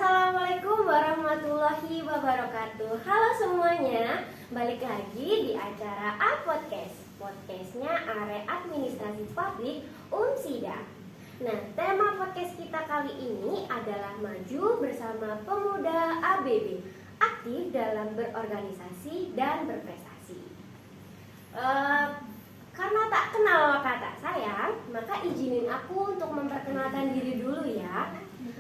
Assalamualaikum warahmatullahi wabarakatuh. Halo semuanya, balik lagi di acara A-Podcast. Podcastnya Are Administrasi Publik UNSIDA. Nah, tema podcast kita kali ini adalah maju bersama pemuda ABB, aktif dalam berorganisasi dan berprestasi. Karena tak kenal maka tak sayang, maka izinin aku untuk memperkenalkan diri dulu ya.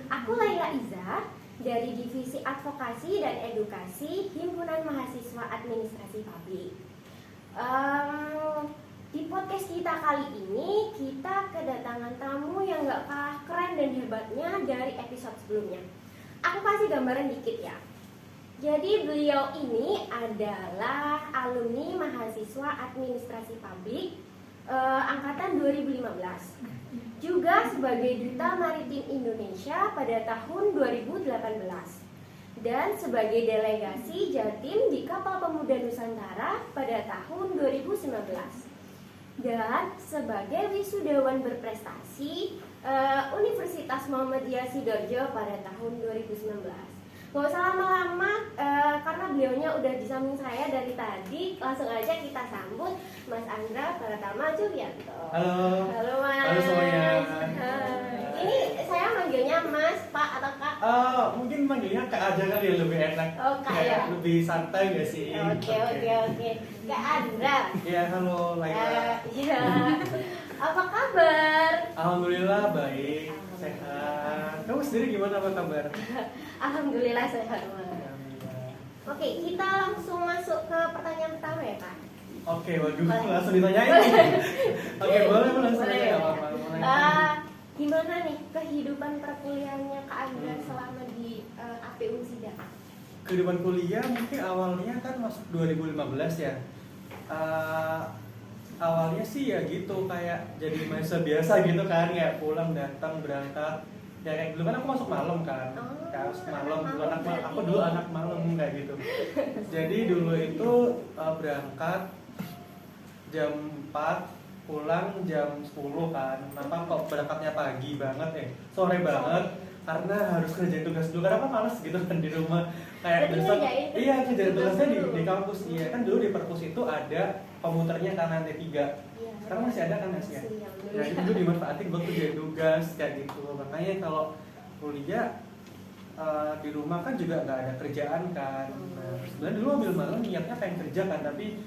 Aku Laila Iza dari Divisi Advokasi dan Edukasi Himpunan Mahasiswa Administrasi Publik. Di podcast kita kali ini kita kedatangan tamu yang gak kalah keren dan hebatnya dari episode sebelumnya. Aku kasih gambaran dikit ya. Jadi beliau ini adalah alumni mahasiswa Administrasi Publik angkatan 2015. Juga sebagai Duta Maritim Indonesia pada tahun 2018 dan sebagai delegasi Jatim di Kapal Pemuda Nusantara pada tahun 2019 dan sebagai wisudawan berprestasi Universitas Muhammadiyah Sidoarjo pada tahun 2019. Gak usah lama-lama karena beliaunya udah di samping saya dari tadi. Langsung aja kita sambut Mas Andra Pratama Julianto. Halo. Halo Mas. Halo semuanya. Ini saya manggilnya Mas, Pak atau Kak? Mungkin manggilnya Kak aja kali ya, lebih enak. Oh, Kak ya. Lebih santai gak sih? Oke. Kak Andra. Iya, halo Laila. Iya. Apa kabar? Alhamdulillah baik, sehat. Kamu sendiri gimana, apa kabar? Alhamdulillah sehat Mas. Alhamdulillah. Oke, kita langsung masuk ke pertanyaan pertama ya Kak. Oke, waduh, Boleh. langsung ditanyain. Oke, boleh langsung aja, gak apa-apa. Gimana nih kehidupan perkuliahannya Kak Andra selama di AP UNSIDA? Kehidupan kuliah mungkin awalnya kan masuk 2015 ya. Awalnya sih ya gitu, kayak jadi mahasiswa biasa gitu kan, kayak pulang datang berangkat. Ya kayak dulu kan aku masuk malam kan, kayak malam dulu aku dulu anak malam kayak gitu. Jadi dulu itu berangkat jam 4, pulang jam 10 kan. Kenapa kok berangkatnya pagi banget sore banget? Karena harus kerjain tugas dulu, karena aku males gitu kan di rumah. Kayak besok, iya kerjain tugasnya di kampus. Iya kan dulu di perpus itu ada komuternya kan lantai 3. Sekarang masih ada kan Mas ya? Nah itu dulu dimanfaatin buat kerjain tugas kayak gitu. Makanya kalau kuliah di rumah kan juga nggak ada kerjaan kan. Nah, sebenarnya dulu ambil malam niatnya pengen kerja kan, tapi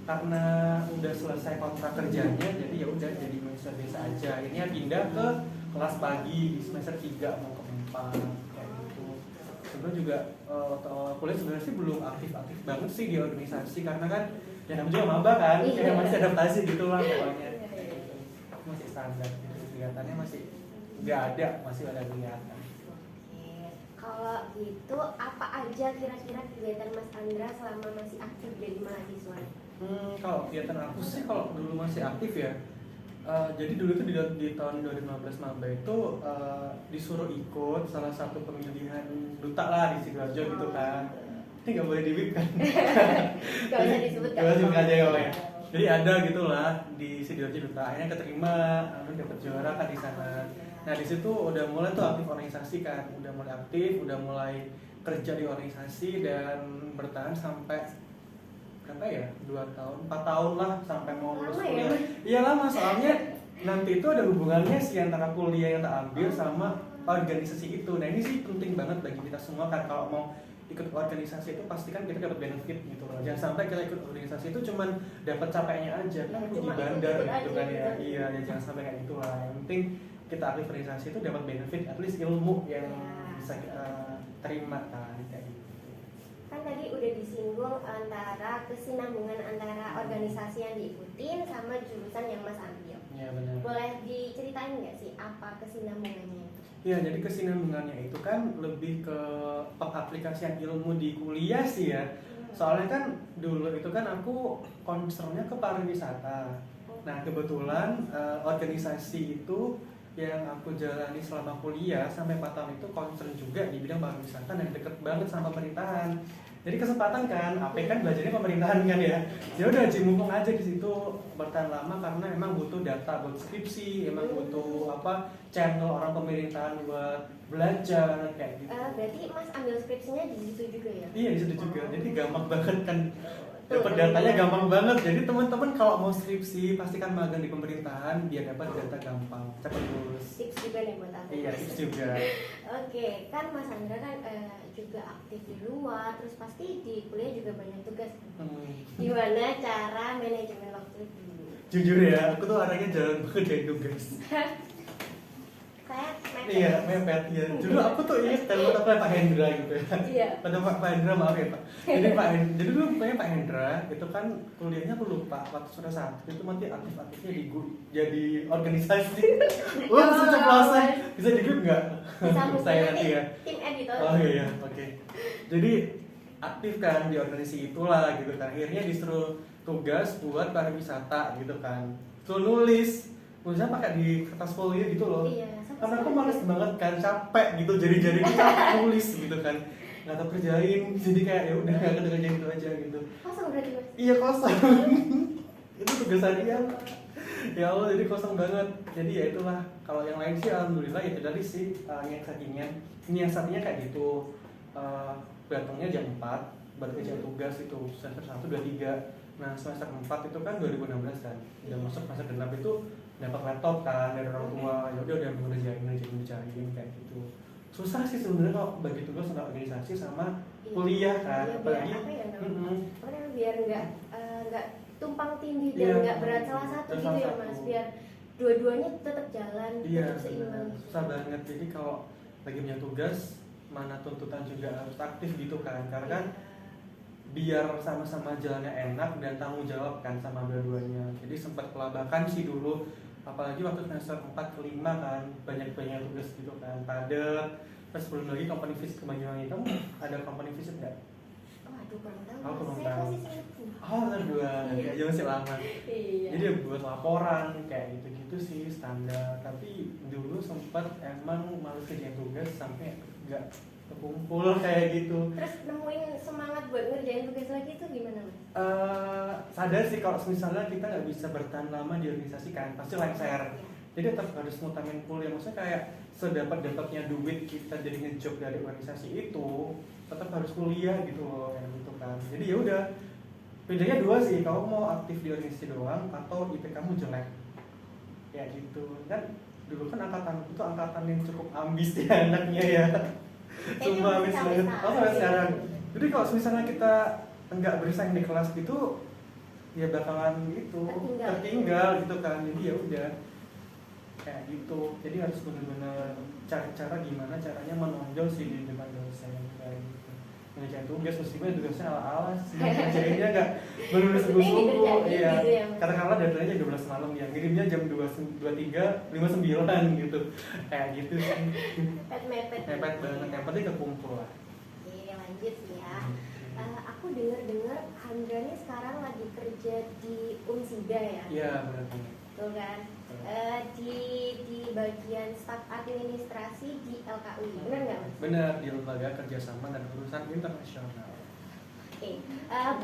karena udah selesai kontrak kerjanya, jadi ya udah jadi mahasiswa biasa aja. Ini ya pindah ke kelas pagi di semester 3 mau ke 4 kayak gitu. Sebenarnya juga kuliah sebenarnya sih belum aktif-aktif banget sih di organisasi, karena kan ya namanya juga maba kan, kayak masih adaptasi gitu lah pokoknya. Masih standar gitu, kegiatannya masih nggak ada, masih ada kegiatan. Kalau gitu apa aja kira-kira kegiatan Mas Andra selama masih aktif jadi mahasiswa? Kalau kegiatan aku sih kalau dulu masih aktif ya. Jadi dulu itu di tahun 2015 maba itu disuruh ikut salah satu pemilihan duta lah di Sidoarjo gitu kan. Ini nggak boleh di-wip kan? Gak usah disebut kan? Gak usah disebut aja ya. Jadi ada gitulah di Sidoarjo duta, akhirnya keterima, lalu dapat juara kan di sana. Nah di situ udah mulai tuh aktif organisasi kan, udah mulai aktif, udah mulai kerja di organisasi dan bertahan sampai berapa ya? 2 tahun, 4 tahun lah sampai mau lulus kuliah. Iya lama, soalnya nanti itu ada hubungannya sih antara kuliah yang tak ambil sama organisasi itu. Nah ini sih penting banget bagi kita semua kan, kalau mau ikut organisasi itu pastikan kita dapat benefit gitu loh. Jangan sampai kita ikut organisasi itu cuman dapat capeknya aja kan, di bandar gitu kan ya. Iya, ya jangan sampai kayak gitulah. Yang penting kita aktif organisasi itu dapat benefit, at least ilmu yang bisa kita terima kan kayak gitu. Kan tadi udah disinggung antara kesinambungan antara organisasi yang diikutin sama jurusan yang Mas ambil. Iya benar. Boleh diceritain nggak sih apa kesinambungannya itu? Ya, jadi kesinambungannya itu kan lebih ke pengaplikasian ilmu di kuliah sih ya. Soalnya kan dulu itu kan aku concernnya ke pariwisata. Nah kebetulan organisasi itu yang aku jalani selama kuliah sampai 4 tahun itu concern juga di bidang pariwisata dan deket banget sama pemerintahan. Jadi kesempatan kan, AP kan belajarnya pemerintahan kan ya. Ya udah mumpung aja di situ bertahan lama karena emang butuh data buat skripsi, emang butuh apa channel orang pemerintahan buat belajar kayak gitu. Berarti Mas ambil skripsinya di situ juga ya? Iya di situ juga. Jadi gampang banget kan. Tuh, Dapat datanya gampang banget. Jadi teman-teman kalau mau skripsi pastikan magang di pemerintahan biar dapat data gampang, cepat lulus. Tips juga nih buat aku. Iya, tips juga. Oke, kan Mas Andra kan juga aktif di luar, terus pasti di kuliah juga banyak tugas. Gimana cara manajemen waktu dulu? Jujur ya, aku tuh orangnya jalan banget dari tugas. Saya mepet. Iya, mepet ya. Dulu aku tuh ingat kalau aku Pak Hendra gitu ya. Iya. Pada Pak Hendra maaf ya Pak. Jadi dulu pokoknya Pak Hendra itu kan kuliahnya aku lupa waktu semester 1 itu nanti aktif-aktifnya di jadi organisasi. Wah, keceplosan. Bisa di grup nggak? Bisa Saya nanti ya. Tim editor. Oh iya, oke. Jadi aktif kan di organisasi itulah gitu kan. Akhirnya disuruh tugas buat pariwisata gitu kan. Suruh nulis. Nulisnya pakai di kertas folio gitu loh. Iya. Karena aku males banget kan, capek gitu jari-jari capek nulis gitu kan. Nggak tahu kerjain, jadi kayak ya udah nggak kerjain itu aja gitu. Kosong berarti Mas? Iya kosong. Itu tugas harian. Ya Allah, jadi kosong banget. Jadi ya itulah. Kalau yang lain sih alhamdulillah ya tadi sih nyiasatinnya kayak gitu. Datangnya jam 4, baru kerja tugas itu semester 1, 2, 3. Nah semester 4 itu kan 2016 kan. Udah masuk masa genap itu dapat laptop kan dari orang tua. Ya udah ngerjain kayak gitu. Susah sih sebenarnya kalau bagi tugas untuk organisasi sama kuliah kan. Iya, Apalagi biar apa ya namanya? Biar nggak tumpang tindih dan nggak berat salah satu gitu ya Mas, biar dua-duanya tetap jalan, tetap seimbang. Susah banget. Jadi kalau lagi punya tugas, mana tuntutan juga harus aktif gitu kan, karena kan biar sama-sama jalannya enak dan tanggung jawab kan sama dua-duanya. Jadi sempat kelabakan sih dulu, apalagi waktu semester 4 ke 5 kan banyak-banyak tugas gitu kan, padat. Terus belum lagi company visit ke Banyuwangi. Kamu ada company visit nggak? Waduh, kurang tahu. Aku kurang Saya tahu. posisi itu. Oh, berdua, kayak masih lama. Iya. Jadi buat laporan kayak gitu-gitu sih standar. Tapi dulu sempat emang males kerjain tugas sampai nggak kekumpul kayak gitu. Terus nemuin semangat buat ngerjain tugas lagi itu gimana Mas? Sadar sih kalau misalnya kita nggak bisa bertahan lama di organisasi kan, pasti lengser. Jadi tetap harus ngutamain kuliah. Maksudnya kayak sedapat-dapatnya duit kita jadi ngejob dari organisasi itu, tetap harus kuliah gitu loh, kayak gitu kan. Jadi ya udah, bedanya dua sih, kamu mau aktif di organisasi doang atau IP kamu jelek, kayak gitu kan. Dulu kan angkatan itu angkatan yang cukup ambis ya anaknya ya. Cuma misalnya, sampai sekarang. Jadi kalau misalnya kita enggak bersaing di kelas gitu, ya bakalan gitu tertinggal gitu kan. Jadi ya udah kayak gitu. Jadi harus benar-benar cari cara gimana caranya menonjol sih di depan dosen kayak gitu. Ngerjain tugas meskipun tugasnya ala-ala sih, ngerjainnya nggak benar-benar sungguh-sungguh. Iya. Katakanlah deadline-nya jam 12 malam ya, ngirimnya jam 23.59 gitu. Kayak gitu sih. Mepet banget. Yang penting kekumpul lah. Oke, lanjut ya. Aku dengar Andra nih sekarang lagi kerja di Unsida ya? Iya, benar. Betul kan? Di bagian staf administrasi di LKUI, benar nggak Mas? Benar, di lembaga kerjasama dan urusan internasional. Oke,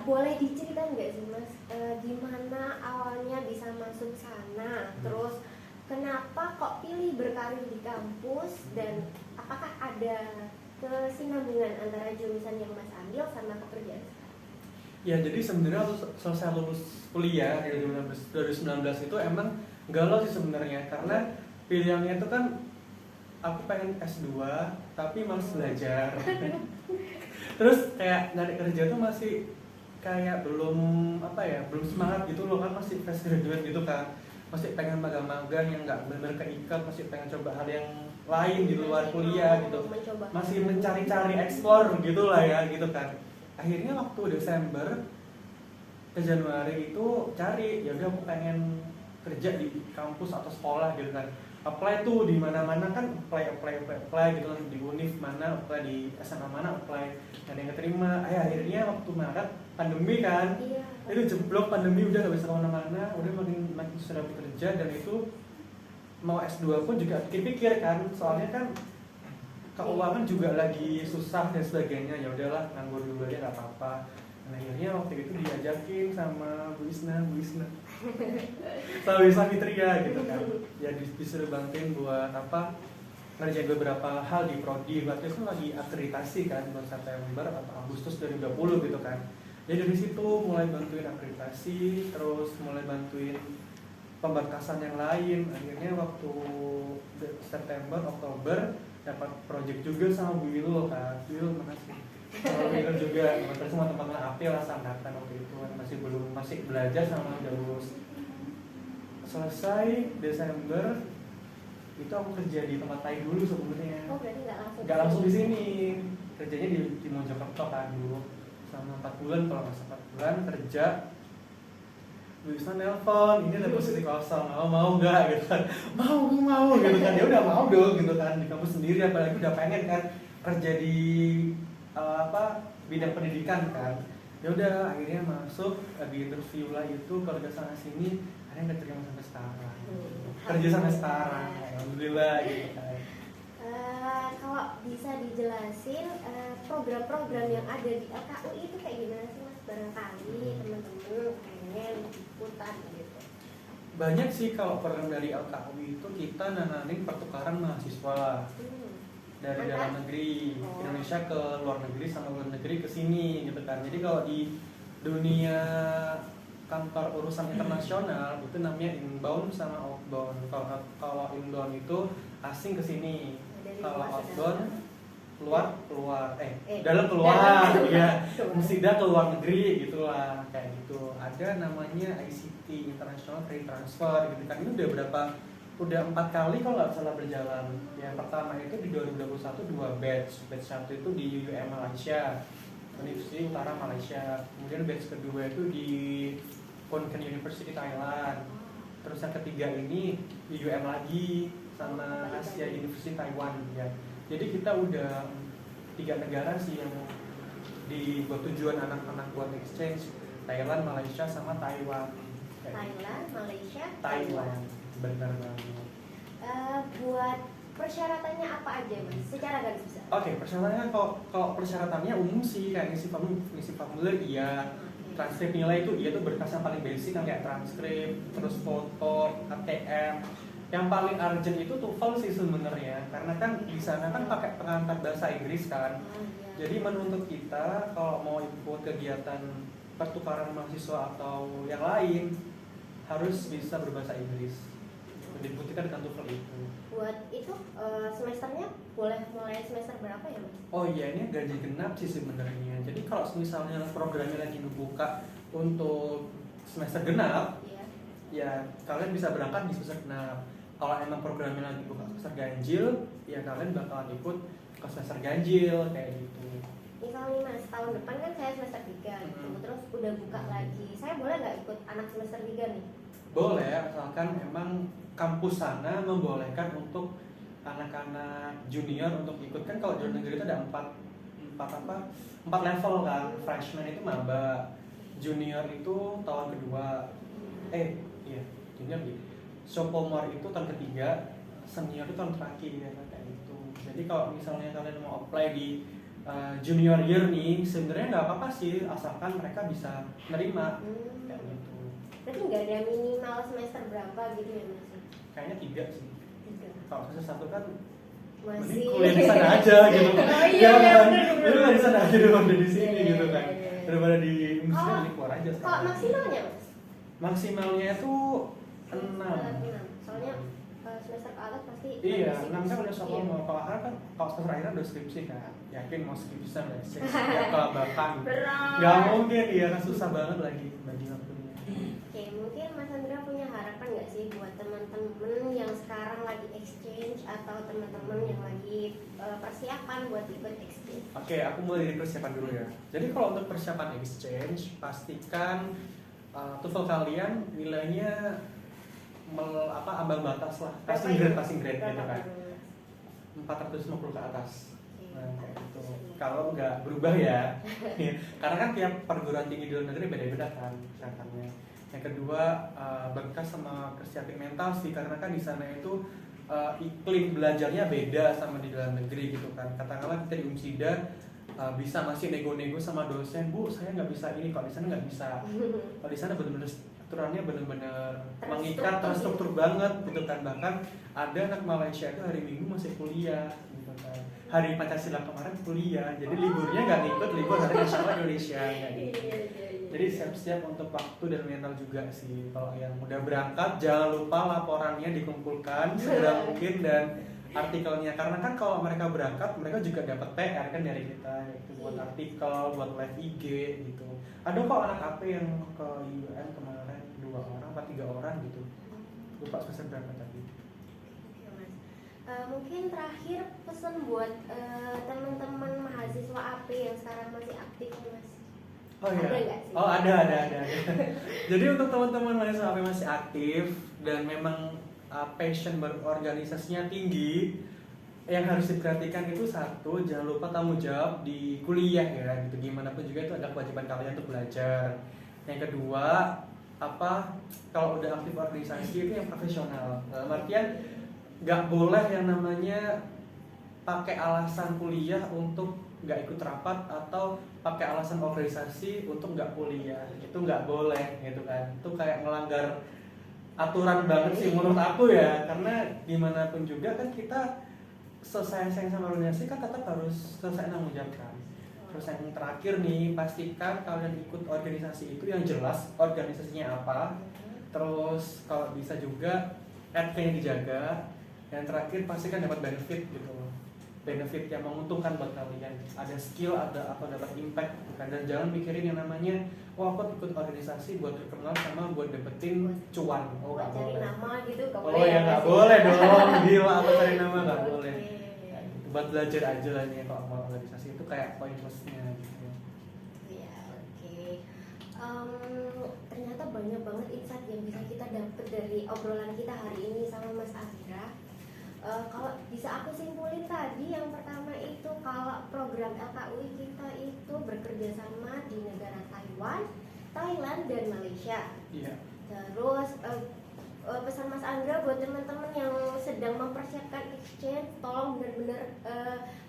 boleh diceritain nggak sih Mas, gimana awalnya bisa masuk sana, terus kenapa kok pilih berkarir di kampus, dan apakah ada kesinambungan antara jurusan yang Mas ambil sama pekerjaan? Ya, jadi sebenarnya selesai lulus kuliah di 2019 itu emang galau sih sebenarnya, karena pilihannya itu kan aku pengen S2 tapi males belajar. Terus kayak nyari kerja tuh masih kayak belum belum semangat gitu loh kan, masih fresh graduate gitu kan, masih pengen magang-magang yang nggak benar keikat, masih pengen coba hal yang lain di luar kuliah gitu, masih mencari-cari explore gitu lah ya gitu kan. Akhirnya waktu Desember ke Januari itu cari, ya udah aku pengen kerja di kampus atau sekolah gitu kan, apply tuh di mana-mana kan, apply gitu kan, di univ mana, apply di SMA mana, apply, ada yang keterima. Akhirnya waktu Maret pandemi kan, itu jeblok pandemi, udah nggak bisa kemana-mana, udah makin susah dapat kerja, dan itu mau S2 pun juga pikir-pikir kan, soalnya kan keuangan juga lagi susah dan sebagainya. Ya udahlah, nganggur dulu aja nggak apa-apa. Nah, akhirnya waktu itu diajakin sama Bu Isna sama Wisma Fitria gitu kan, ya disuruh bantuin buat apa, ngerjain beberapa hal di prodi. Waktu itu lagi akreditasi kan, bulan September atau Agustus 2020 gitu kan. Jadi dari situ mulai bantuin akreditasi, terus mulai bantuin pemberkasan yang lain. Akhirnya waktu September, Oktober dapat project juga sama Bu Wilul kan. Wilul makasih. Sama Bu Wilul juga, terus sama teman-teman April lah angkatan waktu itu kan masih belajar sama udah lulus. Selesai Desember itu aku kerja di tempat lain dulu sebenarnya. Oh, berarti nggak langsung di sini, kerjanya di Mojokerto kan dulu sama 4 bulan, kalau nggak salah 4 bulan kerja. Bisa nelpon, ini ada posisi kosong, mau nggak gitu kan, mau gitu kan, ya udah mau dong gitu kan, di kampus sendiri, apalagi udah pengen kan kerja di bidang pendidikan kan. Ya udah akhirnya masuk di interview lah itu, kerja sana sini, akhirnya nggak terima sampai sekarang. Kerja sampai sekarang, alhamdulillah gitu kan. Kalau bisa dijelasin program-program yang ada di LKU itu kayak gimana sih Mas? Barangkali teman-teman pengen ikutan gitu. Banyak sih kalau program dari LKU itu kita nananin pertukaran mahasiswa dari dalam negeri Indonesia ke luar negeri sama luar negeri ke sini gitu kan. Jadi kalau di dunia kantor urusan internasional itu namanya inbound sama outbound. Kalau inbound itu asing ke sini. Kalau outbound keluar dalam keluar ya, mesti ke luar negeri gitulah, kayak gitu. Ada namanya ICT, International Trade Transfer gitu kan. Ini udah 4 kali kalau nggak salah berjalan. Yang pertama itu di 2021 2 batch 1 itu di UUM Malaysia, University Utara Malaysia. Kemudian batch kedua itu di Konkan University Thailand. Terus yang ketiga ini di UUM lagi sama Asia University Taiwan ya. Jadi kita udah 3 negara sih yang dibuat tujuan anak-anak buat exchange, Thailand, Malaysia, sama Taiwan. Thailand, Malaysia, Taiwan. Benar banget. Buat persyaratannya apa aja Mas? Secara garis besar. Oke, persyaratannya kalau persyaratannya umum sih, kayak ngisi formulir iya, transkrip nilai itu iya, tuh berkas yang paling basic kan kayak transkrip, terus foto, KTM. Yang paling urgent itu TOEFL sih sebenarnya, karena kan di sana kan pakai pengantar bahasa Inggris kan. Jadi menuntut kita kalau mau ikut kegiatan pertukaran mahasiswa atau yang lain harus bisa berbahasa Inggris. Dibuktikan dengan TOEFL itu. Buat itu semesternya boleh mulai semester berapa ya Mas? Oh iya, ini gaji genap sih sebenarnya. Jadi kalau misalnya programnya lagi dibuka untuk semester genap, ya kalian bisa berangkat di semester genap. Kalau emang programnya lagi buka semester ganjil, ya kalian bakalan ikut ke semester ganjil kayak gitu. Misal nih Mas, tahun depan kan saya semester 3 gitu, terus udah buka lagi. Saya boleh nggak ikut anak semester 3 nih? Boleh, asalkan emang kampus sana membolehkan untuk anak-anak junior untuk ikut. Kan kalau di luar negeri itu ada 4 level kan. Freshman itu maba, junior itu tahun kedua, junior gitu. Sophomore itu tahun ketiga, senior itu tahun terakhir ya, kayak gitu. Jadi kalau misalnya kalian mau apply di junior year nih, sebenarnya nggak apa-apa sih, asalkan mereka bisa nerima kayak gitu. Berarti nggak ada minimal semester berapa gitu ya Mas? Kayaknya 3 sih. 3. Kalau semester 1 kan masih kuliah di sana aja gitu. Oh iya, bener. Di sana aja daripada di sini iya, gitu kan. Iya. Daripada di industri di keluar aja. Kalau maksimalnya Mas? Maksimalnya itu 6. Soalnya semester ke atas pasti Iya, 6 kan udah sophomore. Kalau akhir kan kalau semester akhir udah skripsi kan. Yakin mau skripsian ya, ya kelabakan. Berat. Gak mungkin ya, kan susah banget lagi bagi waktunya. Oke, mungkin Mas Andra punya harapan nggak sih buat teman-teman yang sekarang lagi exchange atau teman-teman yang lagi persiapan buat ikut exchange? Oke, aku mulai dari persiapan dulu ya. Jadi kalau untuk persiapan exchange, pastikan TOEFL kalian nilainya ambang batas lah, passing grade gitu kan, 450 ke atas. Nah, kayak gitu. Kalau nggak berubah ya, karena kan tiap perguruan tinggi di luar negeri beda-beda kan syaratnya. Yang kedua berkas sama kesiapin mental sih, karena kan di sana itu iklim belajarnya beda sama di dalam negeri gitu kan. Katakanlah kita di Unsida bisa masih nego-nego sama dosen, Bu saya nggak bisa ini, kalau di sana nggak bisa. Kalau di sana benar-benar aturannya benar-benar mengikat, terstruktur banget gitu kan. Bahkan ada anak Malaysia itu hari Minggu masih kuliah gitu kan. Hari Pancasila kemarin kuliah, jadi liburnya nggak ngikut libur hari nasional Indonesia kayak gitu. Jadi siap-siap untuk waktu dan mental juga sih. Kalau yang udah berangkat jangan lupa laporannya dikumpulkan segera mungkin dan artikelnya, karena kan kalau mereka berangkat mereka juga dapat PR kan dari kita, yaitu buat artikel, buat live IG gitu. Ada kok anak AP yang ke IUN kemarin 2 orang atau 3 orang gitu, lupa pesan berapa tadi. Mungkin terakhir pesan buat teman-teman mahasiswa AP yang sekarang masih aktif nih Mas. Oh iya. Ada nggak sih? Oh ada. Jadi untuk teman-teman mahasiswa AP masih aktif dan memang passion berorganisasinya tinggi, yang harus diperhatikan itu satu, jangan lupa tanggung jawab di kuliah ya, gitu. Gimana pun juga itu ada kewajiban kalian untuk belajar. Yang kedua, kalau udah aktif organisasi itu yang profesional. Dalam artian nggak boleh yang namanya pakai alasan kuliah untuk nggak ikut rapat atau pakai alasan organisasi untuk nggak kuliah. Itu nggak boleh gitu kan. Itu kayak melanggar aturan banget sih menurut aku ya, karena gimana pun juga kan kita selesai sama organisasi kan tetap harus selesai tanggung jawab kan. Terus yang terakhir nih, pastikan kalian ikut organisasi itu yang jelas organisasinya apa. Terus kalau bisa juga adnya dijaga. Yang terakhir pastikan dapat benefit gitu, benefit yang menguntungkan buat kalian. Ada skill, ada atau dapat impact bukan. Dan jangan mikirin yang namanya aku ikut organisasi buat terkenal sama buat dapetin cuan. Buat cari nama gitu nggak boleh. Oh ya nggak boleh dong, gila, apa cari nama nggak boleh. Ya, gitu. Buat belajar aja lah nih, kalau mau organisasi itu kayak poin plusnya gitu. Ya oke. Ternyata banyak banget insight yang bisa kita dapat dari obrolan kita hari ini sama Mas Azra. Kalau bisa aku simpulin tadi, yang pertama itu kalau program LKUI kita itu bekerja sama di negara Taiwan, Thailand, dan Malaysia. Iya. Terus pesan Mas Angga buat teman-teman yang sedang mempersiapkan exchange, tolong benar-benar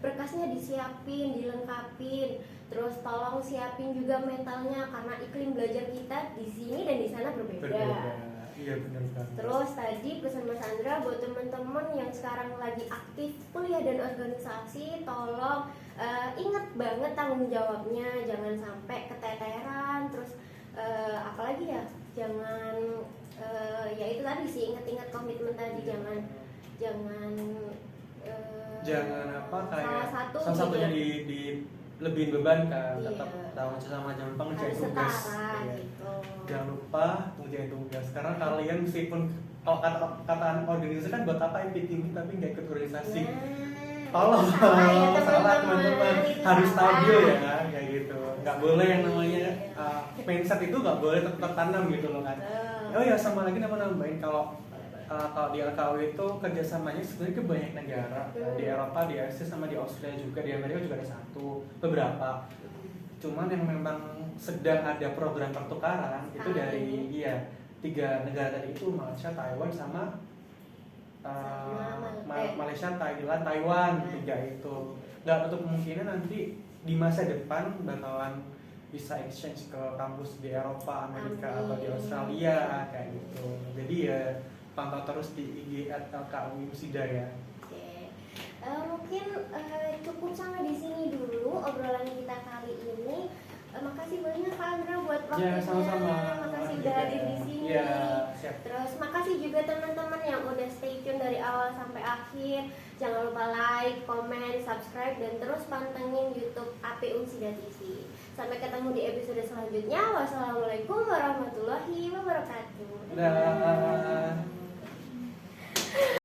berkasnya disiapin, dilengkapin. Terus tolong siapin juga mentalnya karena iklim belajar kita di sini dan di sana berbeda. Iya benar banget. Terus tadi pesan Mas Andra buat teman-teman yang sekarang lagi aktif kuliah dan organisasi, tolong ingat banget tanggung jawabnya, jangan sampai keteteran. Terus apalagi ya, jangan ya itu tadi sih, ingat-ingat komitmen tadi, jangan kayak salah satunya gitu. di lebihin beban kan, Iya. tetap tahun sama jangan lupa Harus ngerjain tugas. setara Iya. gitu. Jangan lupa ngerjain tugas, karena kalian meskipun kalau kata anak organisasi kan buat apa MPT tapi nggak ikut organisasi. Tolong, salah teman-teman, harus stabil ya kayak gitu. Nggak boleh yang namanya mindset itu nggak boleh tertanam gitu loh kan. Oh ya, sama lagi nambahin kalau di LKU itu kerjasamanya sebenarnya ke banyak negara, di Eropa, di Asia, sama di Australia juga, di Amerika juga ada beberapa. Cuman yang memang sedang ada program pertukaran itu dari 3 negara tadi itu, Malaysia, Taiwan, sama Malaysia, Thailand, Taiwan, 3 itu. Nggak untuk kemungkinan nanti di masa depan bakalan bisa exchange ke kampus di Eropa, Amerika, atau di Australia kayak gitu. Jadi ya pantau terus di IG @LKUI Unsida ya. Oke. Mungkin cukup sampai di sini dulu obrolan kita kali ini. Makasih banyak Kak Andra buat waktunya. Ya, sama-sama. Makasih udah hadir di sini. Ya, siap. Terus makasih juga teman-teman yang udah stay tune dari awal sampai akhir. Jangan lupa like, comment, subscribe, dan terus pantengin YouTube AP Unsida TV. Sampai ketemu di episode selanjutnya. Wassalamualaikum warahmatullahi wabarakatuh. Udah.